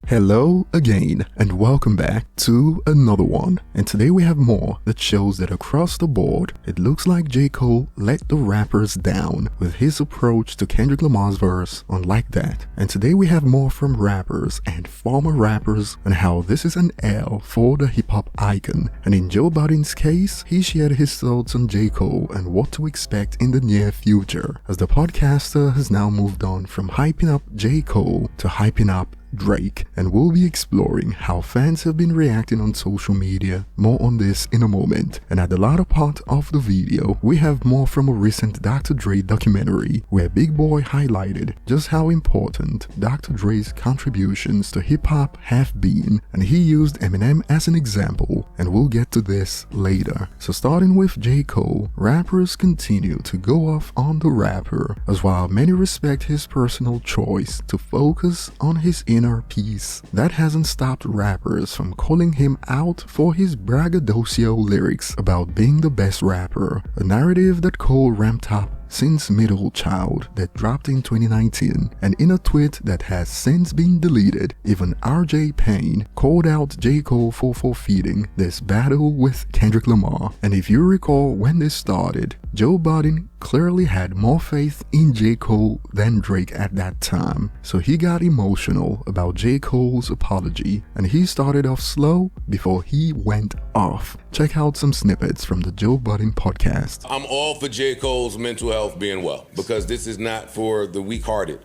Hello again and welcome back to another one, and today we have more that shows that across the board it looks like J. Cole let the rappers down with his approach to Kendrick Lamar's verse on Like That. And today we have more from rappers and former rappers on how this is an L for the hip-hop icon, and in Joe Budden's case he shared his thoughts on J. Cole and what to expect in the near future, as the podcaster has now moved on from hyping up J. Cole to hyping up Drake, and we'll be exploring how fans have been reacting on social media. More on this in a moment. And at the latter part of the video, we have more from a recent Dr. Dre documentary where Big Boy highlighted just how important Dr. Dre's contributions to hip-hop have been, and he used Eminem as an example, and we'll get to this later. So starting with J. Cole, rappers continue to go off on the rapper, as while many respect his personal choice to focus on his inner peace, that hasn't stopped rappers from calling him out for his braggadocio lyrics about being the best rapper, a narrative that Cole ramped up since Middle Child that dropped in 2019, and in a tweet that has since been deleted, even RJ Payne called out J. Cole for forfeiting this battle with Kendrick Lamar. And if you recall when this started, Joe Budden clearly had more faith in J. Cole than Drake at that time, so he got emotional about J. Cole's apology, and he started off slow before he went off. Check out some snippets from the Joe Budden podcast. I'm all for J. Cole's mental health being well, because this is not for the weak-hearted.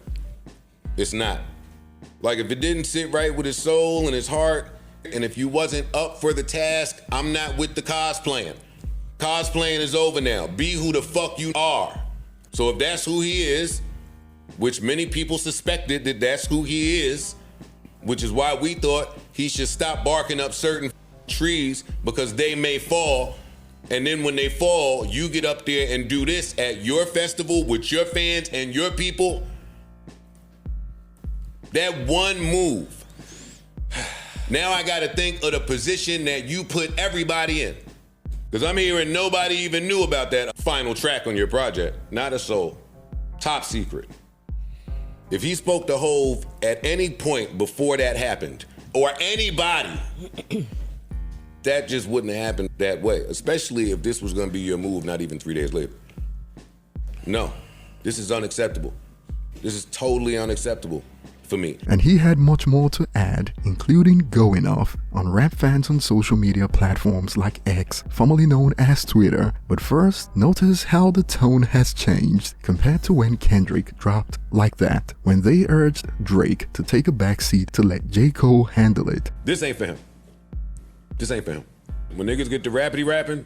It's not. Like, if it didn't sit right with his soul and his heart, and if you wasn't up for the task, I'm not with the cosplaying. Cosplaying is over now. Be who the fuck you are. So if that's who he is, which many people suspected that that's who he is, which is why we thought he should stop barking up certain trees because they may fall, and then when they fall, you get up there and do this at your festival with your fans and your people. That one move. Now I gotta think of the position that you put everybody in. Because I'm hearing nobody even knew about that final track on your project. Not a soul. Top secret. If he spoke to Hove at any point before that happened, or anybody, that just wouldn't have happened that way. Especially if this was gonna be your move not even 3 days later. No, this is unacceptable. This is totally unacceptable for me. And he had much more to add, including going off on rap fans on social media platforms like X, formerly known as Twitter. But first, notice how the tone has changed compared to when Kendrick dropped Like That, when they urged Drake to take a backseat to let J. Cole handle it. This ain't for him. This ain't for him. When niggas get to rappity rapping.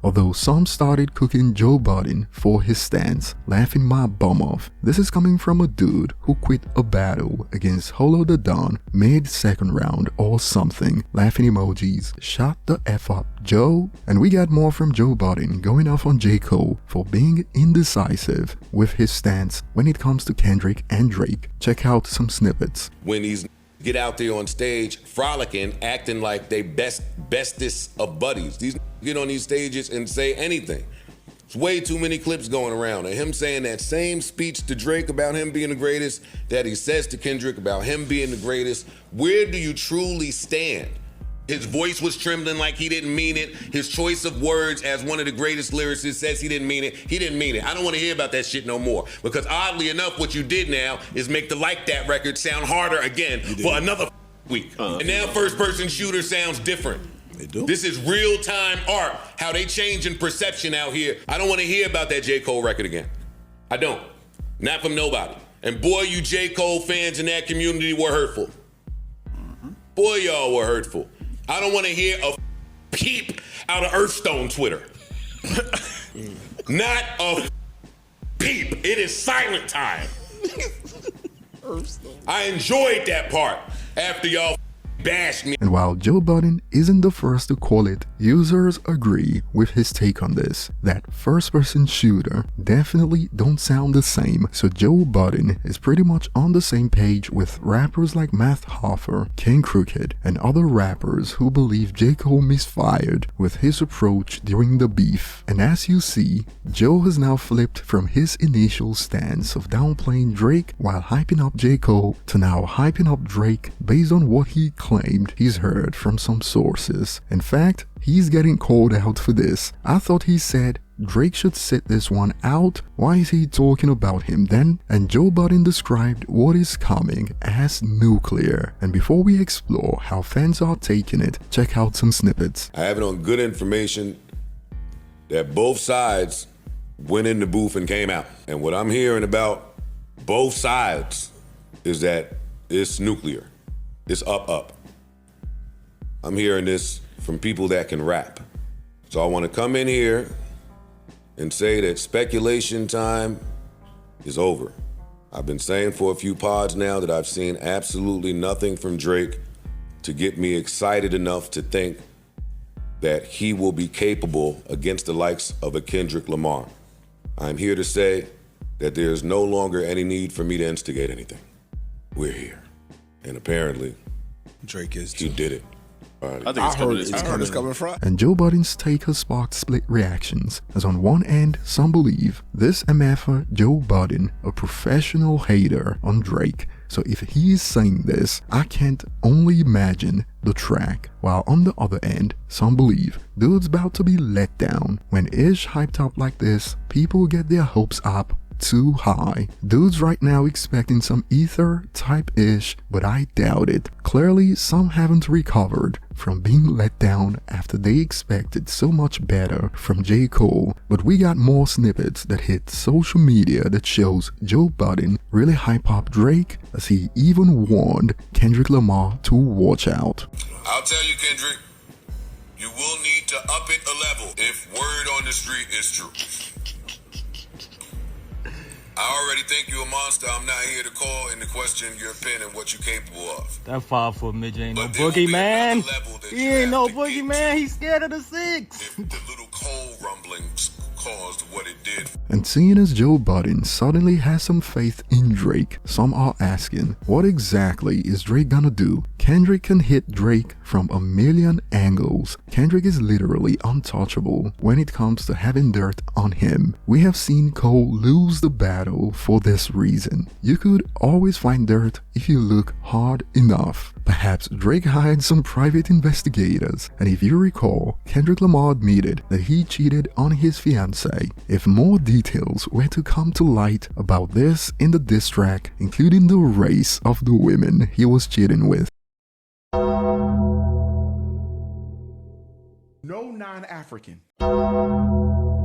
Although some started cooking Joe Budden for his stance, laughing my bum off, this is coming from a dude who quit a battle against Holo the Don mid-second round or something. Laughing emojis, shut the F up, Joe. And we got more from Joe Budden going off on J. Cole for being indecisive with his stance when it comes to Kendrick and Drake. Check out some snippets. When these get out there on stage frolicking, acting like they bestest of buddies. These get on these stages and say anything. There's way too many clips going around of him saying that same speech to Drake about him being the greatest that he says to Kendrick about him being the greatest. Where do you truly stand? His voice was trembling like he didn't mean it. His choice of words as one of the greatest lyricists says he didn't mean it. He didn't mean it. I don't want to hear about that shit no more. Because oddly enough, what you did now is make the Like That record sound harder again for another week. And now First Person Shooter sounds different. They do. This is real-time art, how they changing perception out here. I don't want to hear about that J. Cole record again. I don't. Not from nobody. And boy, you J. Cole fans in that community were hurtful. Boy, y'all were hurtful. I don't want to hear a peep out of Earthstone Twitter. Not a peep. It is silent time. I enjoyed that part after y'all bashed me. And while Joe Budden isn't the first to call it, users agree with his take on this, that first-person shooter definitely don't sound the same, so Joe Budden is pretty much on the same page with rappers like Math Hoffer, King Crooked, and other rappers who believe J. Cole misfired with his approach during the beef. And as you see, Joe has now flipped from his initial stance of downplaying Drake while hyping up J. Cole to now hyping up Drake based on what he claimed he's heard from some sources. In fact, he's getting called out for this. I thought he said Drake should sit this one out. Why is he talking about him then? And Joe Budden described what is coming as nuclear. And before we explore how fans are taking it, check out some snippets. I have it on good information that both sides went in the booth and came out. And what I'm hearing about both sides is that it's nuclear. It's up. I'm hearing this from people that can rap. So I want to come in here and say that speculation time is over. I've been saying for a few pods now that I've seen absolutely nothing from Drake to get me excited enough to think that he will be capable against the likes of a Kendrick Lamar. I'm here to say that there's no longer any need for me to instigate anything. We're here. And apparently, Drake is too. He did it. I heard it's coming Friday. And Joe Budden's take has sparked split reactions, as on one end, some believe this MFer Joe Budden a professional hater on Drake, so if he is saying this, I can't only imagine the track, while on the other end, some believe dude's about to be let down. When Ish hyped up like this, people get their hopes up too high. Dude's right now expecting some ether type ish, but I doubt it. Clearly, some haven't recovered from being let down after they expected so much better from J. Cole. But we got more snippets that hit social media that shows Joe Budden really hype up Drake, as he even warned Kendrick Lamar to watch out. I'll tell you, Kendrick, you will need to up it a level if word on the street is true. I already think you're a monster. I'm not here to call into question your pen and what you're capable of. That 5'4" midget ain't no boogeyman. He ain't no boogeyman. He's scared of the 6. If the little cold rumblings caused what it did. And seeing as Joe Budden suddenly has some faith in Drake, some are asking, what exactly is Drake gonna do? Kendrick can hit Drake from a million angles. Kendrick is literally untouchable when it comes to having dirt on him. We have seen Cole lose the battle for this reason. You could always find dirt if you look hard enough. Perhaps Drake hired some private investigators, and if you recall, Kendrick Lamar admitted that he cheated on his fiancée. If more details were to come to light about this in the diss track, including the race of the women he was cheating with. No non-African. No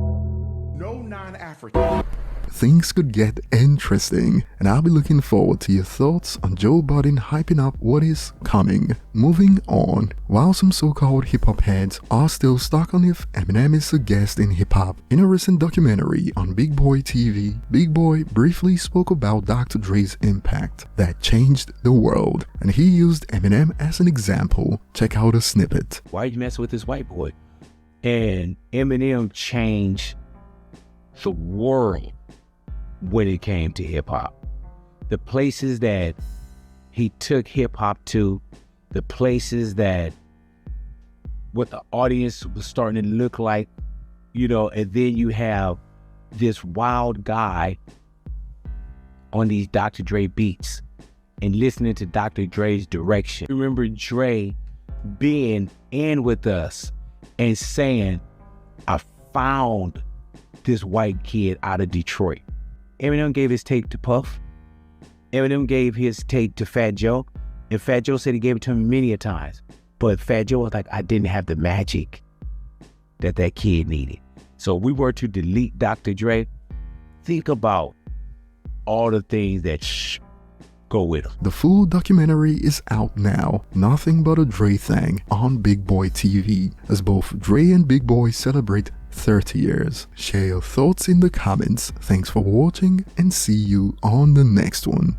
non-African. Things could get interesting, and I'll be looking forward to your thoughts on Joe Budden hyping up what is coming. Moving on, while some so-called hip-hop heads are still stuck on if Eminem is a guest in hip-hop, in a recent documentary on Big Boy TV, Big Boy briefly spoke about Dr. Dre's impact that changed the world, and he used Eminem as an example. Check out a snippet. Why you mess with this white boy? And Eminem changed the world when it came to hip-hop. The places that he took hip-hop to, the places that what the audience was starting to look like, you know, and then you have this wild guy on these Dr. Dre beats and listening to Dr. Dre's direction. Remember Dre being in with us and saying, I found this white kid out of Detroit. Eminem gave his tape to Puff. Eminem gave his tape to Fat Joe. And Fat Joe said he gave it to him many a times. But Fat Joe was like, I didn't have the magic that that kid needed. So if we were to delete Dr. Dre, think about all the things that go with him. The full documentary is out now, nothing but a Dre thing, on Big Boy TV, as both Dre and Big Boy celebrate 30 years. Share your thoughts in the comments. Thanks for watching and see you on the next one.